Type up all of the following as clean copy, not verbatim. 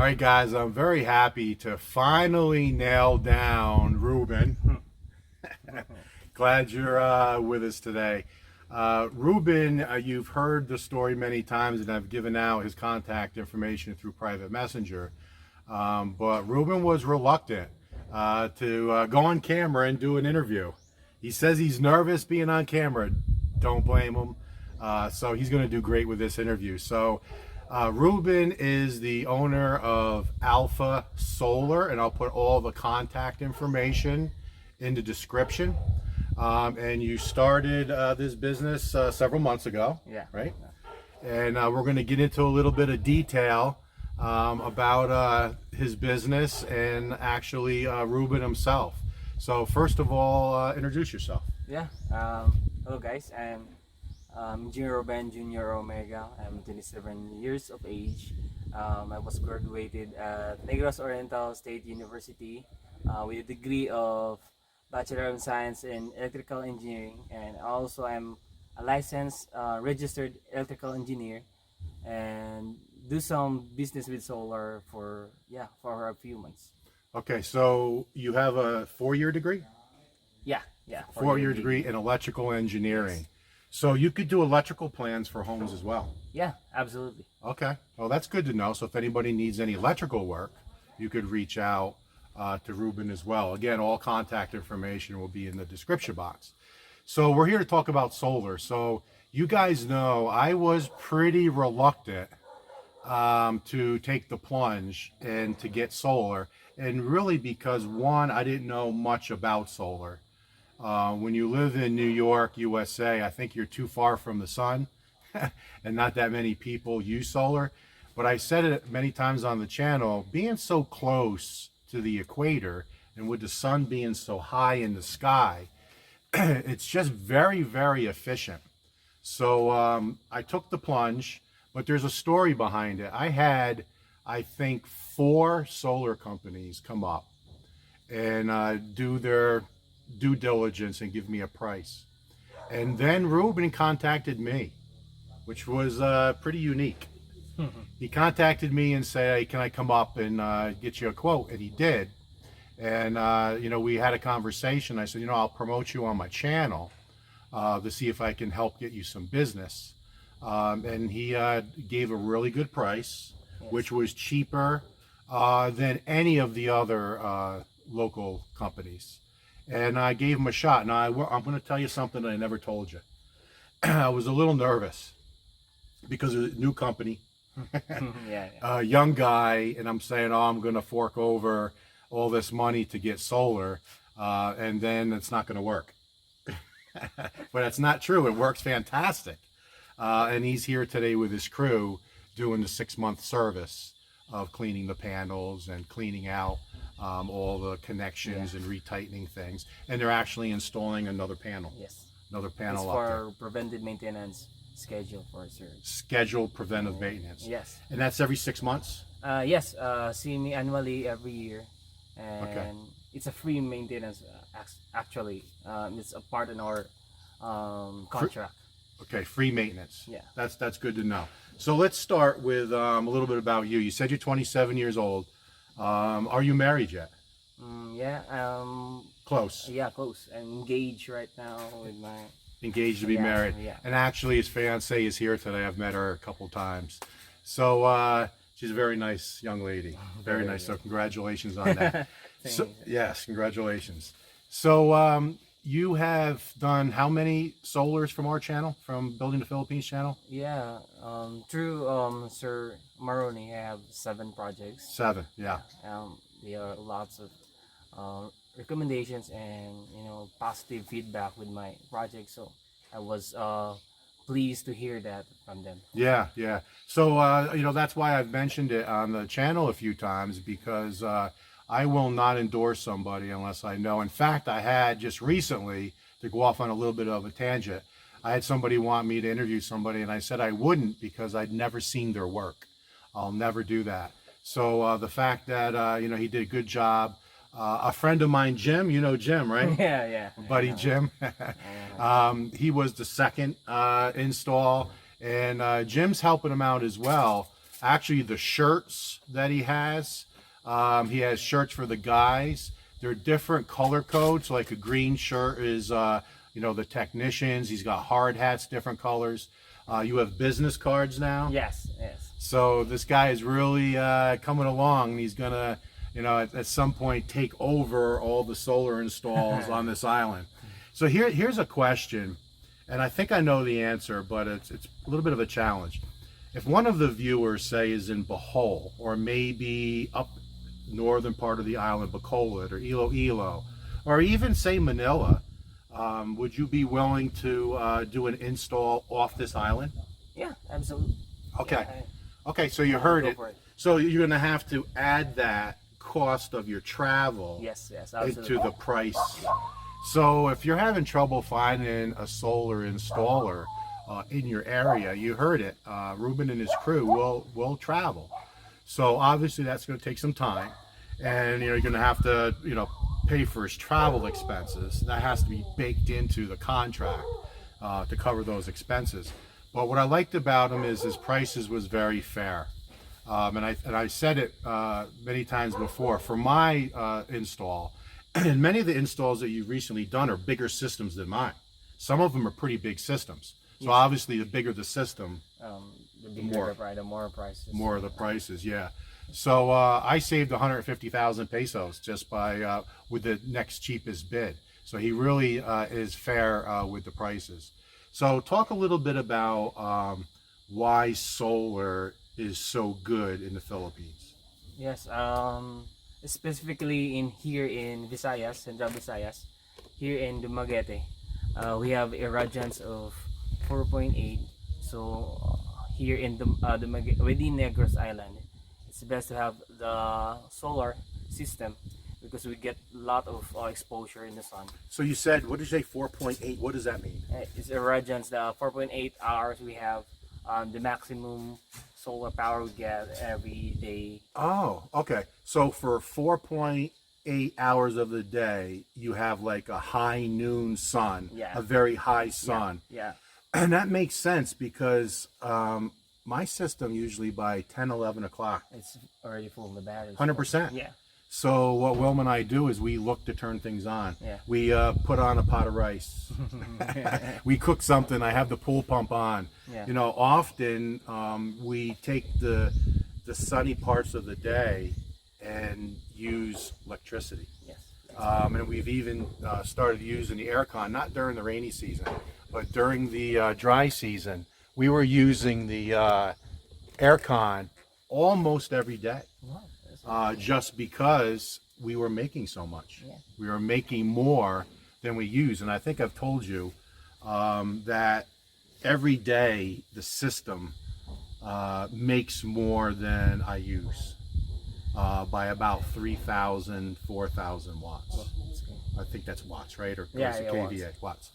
right, guys, I'm very happy to finally nail down Ruben. Glad you're with us today. Ruben, you've heard the story many times, and I've given out his contact information through private messenger. But Ruben was reluctant to go on camera and do an interview. He says he's nervous being on camera. Don't blame him. So he's going to do great with this interview. So Ruben is the owner of Alpha Solar, and I'll put all the contact information in the description. And you started this business several months ago, right? And we're going to get into a little bit of detail about his business and actually Ruben himself. So first of all, introduce yourself. Hello guys, I'm Junior Ruben, Junior Omega. I'm 27 years of age. I was graduated at Negros Oriental State University with a degree of Bachelor of Science in Electrical Engineering, and also I'm a licensed registered electrical engineer and do some business with solar for a few months. Okay, so you have a 4-year degree? Yeah. Four-year degree in electrical engineering. Yes. So you could do electrical plans for homes as well? Yeah, absolutely. Okay, well that's good to know. So if anybody needs any electrical work, you could reach out to Ruben as well. Again, all contact information will be in the description box. So we're here to talk about solar. So you guys know I was pretty reluctant to take the plunge and to get solar, and really because one, I didn't know much about solar. When you live in New York, USA, I think you're too far from the sun and not that many people use solar. But I said it many times on the channel, being so close to the equator and with the sun being so high in the sky, it's just very, very efficient. So I took the plunge, but there's a story behind it. I had, I think, 4 solar companies come up and do their due diligence and give me a price. And then Ruben contacted me, which was pretty unique. He contacted me and said, hey, can I come up and get you a quote? And he did. And, we had a conversation. I said, I'll promote you on my channel to see if I can help get you some business. And he gave a really good price, which was cheaper than any of the other local companies. And I gave him a shot. Now, I'm going to tell you something that I never told you. I was a little nervous because of a new company. A young guy, and I'm saying, I'm going to fork over all this money to get solar, and then it's not going to work. But it's not true. It works fantastic. And he's here today with his crew doing the 6-month service of cleaning the panels and cleaning out all the connections and retightening things. And they're actually installing another panel. Yes. Another panel it's up for there. preventive maintenance schedule for service. Scheduled preventive maintenance. Yes. And that's every 6 months? Yes. See me annually every year. And it's a free maintenance actually. It's a part in our contract. Okay, free maintenance. Yeah. That's good to know. So let's start with a little bit about you. You said you're 27 years old. Are you married yet? Close. Yeah, close. I'm engaged right now with my... Engaged to be married. Yeah. And actually his fiance is here today. I've met her a couple times. So she's a very nice young lady. Very nice. So congratulations on that. Yes, congratulations. So you have done how many solars from our channel, from Building the Philippines channel? Yeah, through Sir Maroni, I have 7 projects. 7, yeah. There are lots of recommendations and positive feedback with my project, so I was pleased to hear that from them. Yeah. So that's why I've mentioned it on the channel a few times, because I will not endorse somebody unless I know. In fact, I had just recently, to go off on a little bit of a tangent, I had somebody want me to interview somebody, and I said I wouldn't because I'd never seen their work. I'll never do that. So the fact that he did a good job. A friend of mine, Jim, you know Jim, right? Yeah. Buddy Jim. He was the second install, and Jim's helping him out as well. Actually, the shirts that he has shirts for the guys. They're different color codes. Like a green shirt is, the technicians. He's got hard hats, different colors. You have business cards now. Yes, yes. So this guy is really coming along. He's gonna, at some point take over all the solar installs on this island. So here's a question, and I think I know the answer, but it's a little bit of a challenge. If one of the viewers, say, is in Bohol, or maybe up northern part of the island, Bacolod or Iloilo, or even say Manila, would you be willing to do an install off this island? Yeah, absolutely. Okay. Yeah, Okay, so you heard go it. for it. So you're going to have to add that cost of your travel Yes, absolutely. into the price. So if you're having trouble finding a solar installer in your area, you heard it. Ruben and his crew will travel. So obviously that's going to take some time, and you're going to have to pay for his travel expenses. That has to be baked into the contract to cover those expenses. But what I liked about him is his prices was very fair. And I said it many times before. For my install, and many of the installs that you've recently done are bigger systems than mine. Some of them are pretty big systems. So obviously, the bigger the system, the more prices. More of the prices, yeah. So I saved 150,000 pesos just by with the next cheapest bid. So he really is fair with the prices. So talk a little bit about why solar is so good in the Philippines. Yes, specifically here in Visayas, Central Visayas, here in Dumaguete, we have irradiance of 4.8. So here in within Negros Island, it's best to have the solar system because we get a lot of exposure in the sun. So you said, what did you say, 4.8? What does that mean? It's irradiance. The 4.8 hours we have the maximum solar power we get every day. Oh, okay. So for 4.8 hours of the day, you have like a high noon sun, a very high sun. Yeah. And that makes sense because my system usually by 10, 11 o'clock. It's already full. The battery. 100%. Yeah. So what Wilma and I do is we look to turn things on. Yeah. We put on a pot of rice. We cook something. I have the pool pump on. Yeah. Often we take the sunny parts of the day and use electricity. Yes. And we've even started using the aircon, not during the rainy season, but during the dry season. We were using the aircon almost every day. Wow, just because we were making so much. Yeah. We were making more than we use. And I think I've told you that every day the system makes more than I use by about 3,000, 4,000 watts. Oh, that's good. I think that's watts, right? Or Yeah, KVA, watts.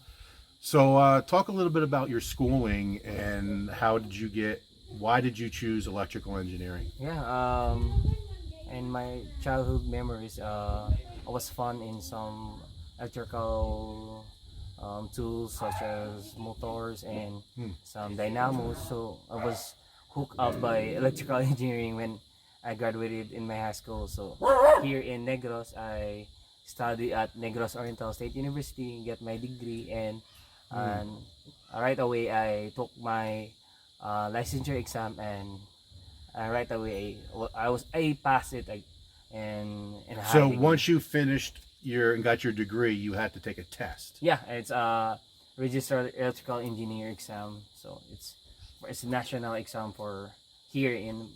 So talk a little bit about your schooling and why did you choose electrical engineering? Yeah. In my childhood memories, I was fun in some electrical tools such as motors and some dynamos. So I was hooked up by electrical engineering when I graduated in my high school. So here in Negros, I studied at Negros Oriental State University, get my degree, and right away I took my licensure exam, and right away I passed it in a high So degree. once you finished and got your degree, you had to take a test. Yeah, it's a registered electrical engineer exam. So it's a national exam for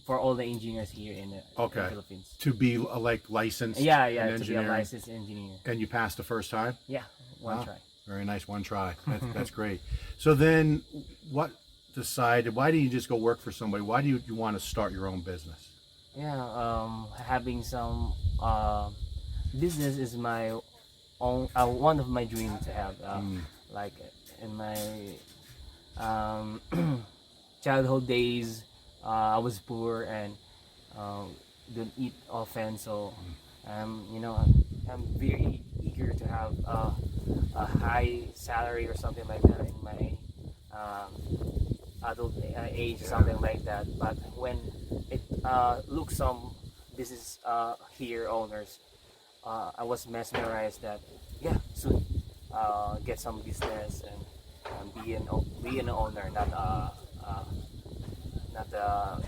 all the engineers here in the Philippines. To be like licensed Yeah, in to be a engineering. licensed engineer. And you passed the first time? Yeah, one Wow. try. Very nice, one try. That's great. So then why didn't you just go work for somebody? Why do you want to start your own business? Yeah, having some business is my own one of my dreams to have. Like in my childhood days, I was poor and don't eat often, so I'm very eager to have a high salary or something like that in my adult age, something like that. But when it looks some business here owners, I was mesmerized that yeah, soon get some business and be an owner, not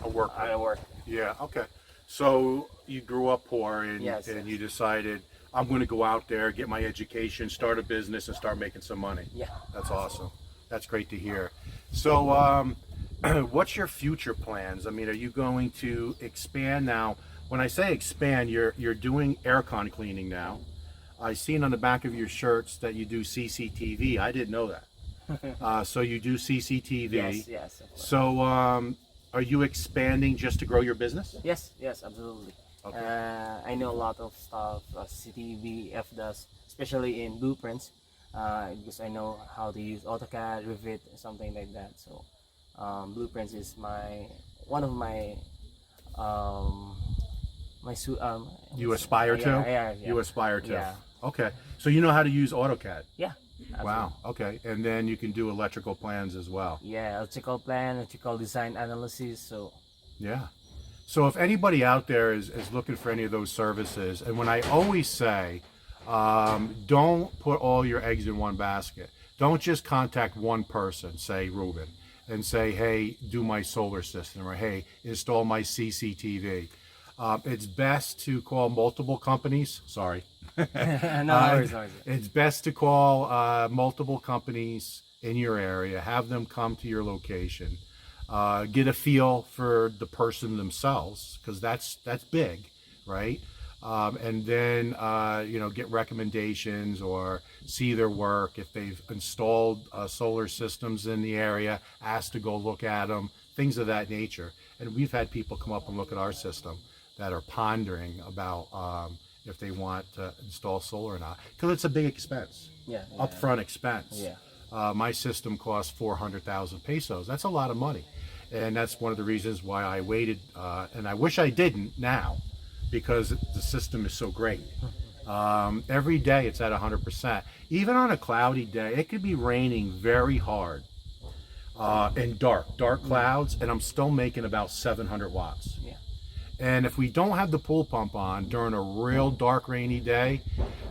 A worker. a work. Yeah, okay. So you grew up poor and, Yes, and yes. you decided, I'm going to go out there, get my education, start a business, and start making some money. Yeah, That's awesome. That's great to hear. So, what's your future plans? I mean, are you going to expand now? When I say expand, you're doing aircon cleaning now. I seen on the back of your shirts that you do CCTV. I didn't know that. So you do CCTV. yes, yes, of course. So, are you expanding just to grow your business? Yes, yes, absolutely. Okay. I know a lot of stuff CTV, FDOS, especially in blueprints, because I know how to use AutoCAD, Revit, something like that. So blueprints is one of my um, You aspire to? yeah. You aspire to? Yeah. Okay. So you know how to use AutoCAD? Yeah. Wow. Okay. And then you can do electrical plans as well. Yeah, electrical plan, electrical design analysis. So Yeah. So if anybody out there is looking for any of those services, and when I always say, don't put all your eggs in one basket. Don't just contact one person, say Ruben, and say, hey, do my solar system, or hey, install my CCTV. It's best to call multiple companies. Sorry. no worries, no worries. It's best to call multiple companies in your area, have them come to your location, get a feel for the person themselves, because that's big, right? And then get recommendations or see their work. If they've installed solar systems in the area, ask to go look at them, things of that nature. And we've had people come up and look at our system that are pondering about if they want to install solar or not, because it's a big expense, Yeah. upfront expense. Yeah. My system costs 400,000 pesos. That's a lot of money, and that's one of the reasons why I waited. And I wish I didn't now, because the system is so great. Every day it's at 100%. Even on a cloudy day, it could be raining very hard and dark clouds, and I'm still making about 700 watts. Yeah. And if we don't have the pool pump on during a real dark, rainy day,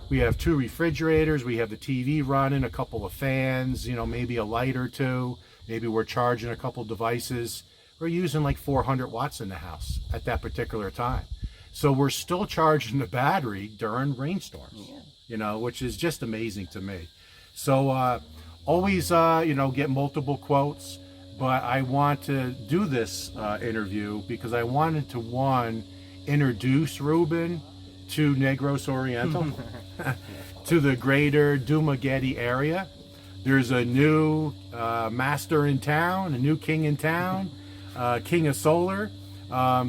we have 2 refrigerators, we have the TV running, a couple of fans, maybe a light or two, maybe we're charging a couple devices. We're using like 400 watts in the house at that particular time. So we're still charging the battery during rainstorms, which is just amazing to me. So always, get multiple quotes. But I want to do this interview because I wanted to, one, introduce Ruben to Negros Oriental, to the greater Dumaguete area. There's a new master in town, a new king in town, king of solar,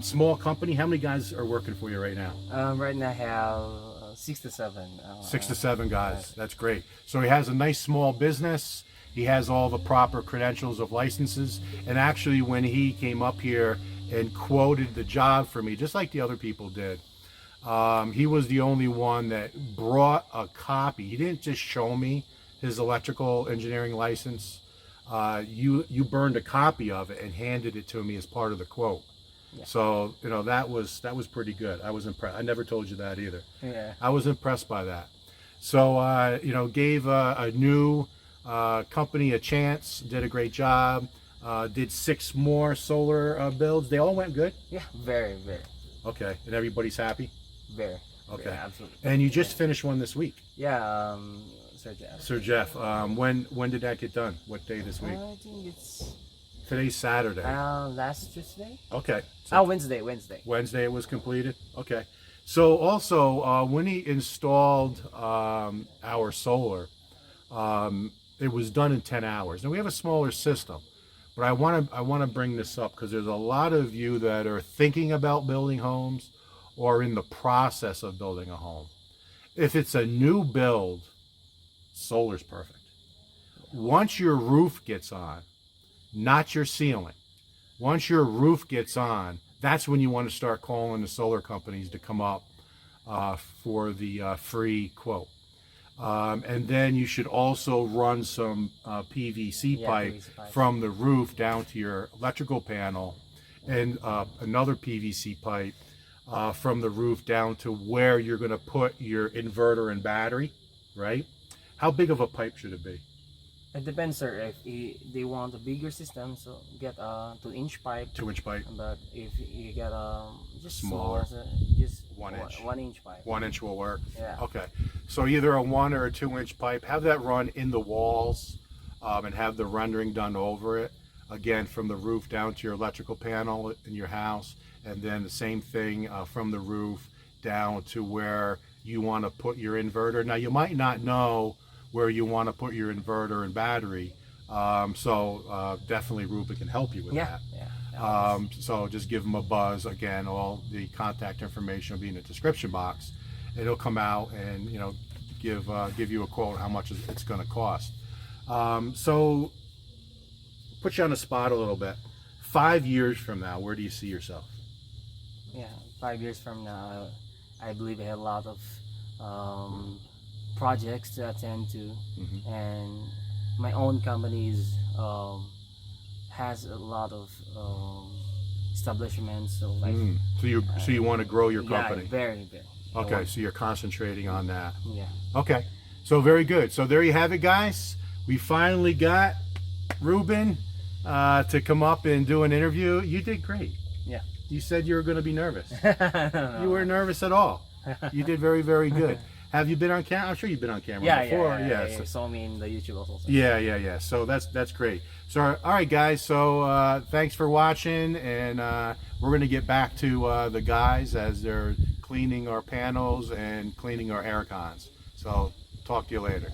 small company. How many guys are working for you right now? Right now I have 6 to 7. 6 to 7 guys. That's great. So he has a nice small business. He has all the proper credentials of licenses. And actually, when he came up here and quoted the job for me, just like the other people did, he was the only one that brought a copy. He didn't just show me his electrical engineering license. You burned a copy of it and handed it to me as part of the quote. Yeah. So that was pretty good. I was impressed. I never told you that either. Yeah. I was impressed by that. So gave a new company a chance, did a great job, did 6 more solar builds. They all went good? Yeah, very. Okay, and everybody's happy? Very. Okay. Very, absolutely. And you just finished one this week? Yeah, Sir Jeff. Sir Jeff, when did that get done? What day this week? I think it's Today's Saturday. last Tuesday. Okay. Wednesday. Wednesday it was completed? Okay. So also, when he installed our solar, it was done in 10 hours. Now we have a smaller system, but I want to bring this up because there's a lot of you that are thinking about building homes or in the process of building a home. If it's a new build, solar's perfect. Once your roof gets on, not your ceiling, once your roof gets on, that's when you want to start calling the solar companies to come up for the free quote. And then you should also run some PVC Yeah, pipe PVC pipe. from the roof down to your electrical panel, and another PVC pipe from the roof down to where you're going to put your inverter and battery, right? How big of a pipe should it be? It depends, sir. If they want a bigger system, so get a 2-inch pipe. 2-inch pipe, But if you get just Smaller. smaller, so just 1 inch. 1-inch pipe. 1 inch will work. Yeah. Okay. So either a 1 or a 2-inch pipe. Have that run in the walls, and have the rendering done over it. Again, from the roof down to your electrical panel in your house, and then the same thing from the roof down to where you want to put your inverter. Now you might not know where you want to put your inverter and battery, so definitely Ruben can help you with Yeah, that. yeah. So just give them a buzz. Again, all the contact information will be in the description box. It'll come out and give you a quote how much it's going to cost. So put you on the spot a little bit. 5 years from now, where do you see yourself? Yeah, 5 years from now, I believe I have a lot of projects to attend to, and my own company has a lot of establishments. So like, So you want to grow your yeah, company? very, very. Okay, so you're concentrating on that. Yeah. Okay, so very good. So there you have it, guys. We finally got Ruben to come up and do an interview. You did great. Yeah. You said you were going to be nervous. No. You weren't nervous at all. You did very, very good. Have you been on camera? I'm sure you've been on camera Yeah, before. yeah. So- You saw me in the YouTube also. yeah. So that's great. So all right, guys. So thanks for watching, and we're gonna get back to the guys as they're cleaning our panels and cleaning our air cons. So talk to you later.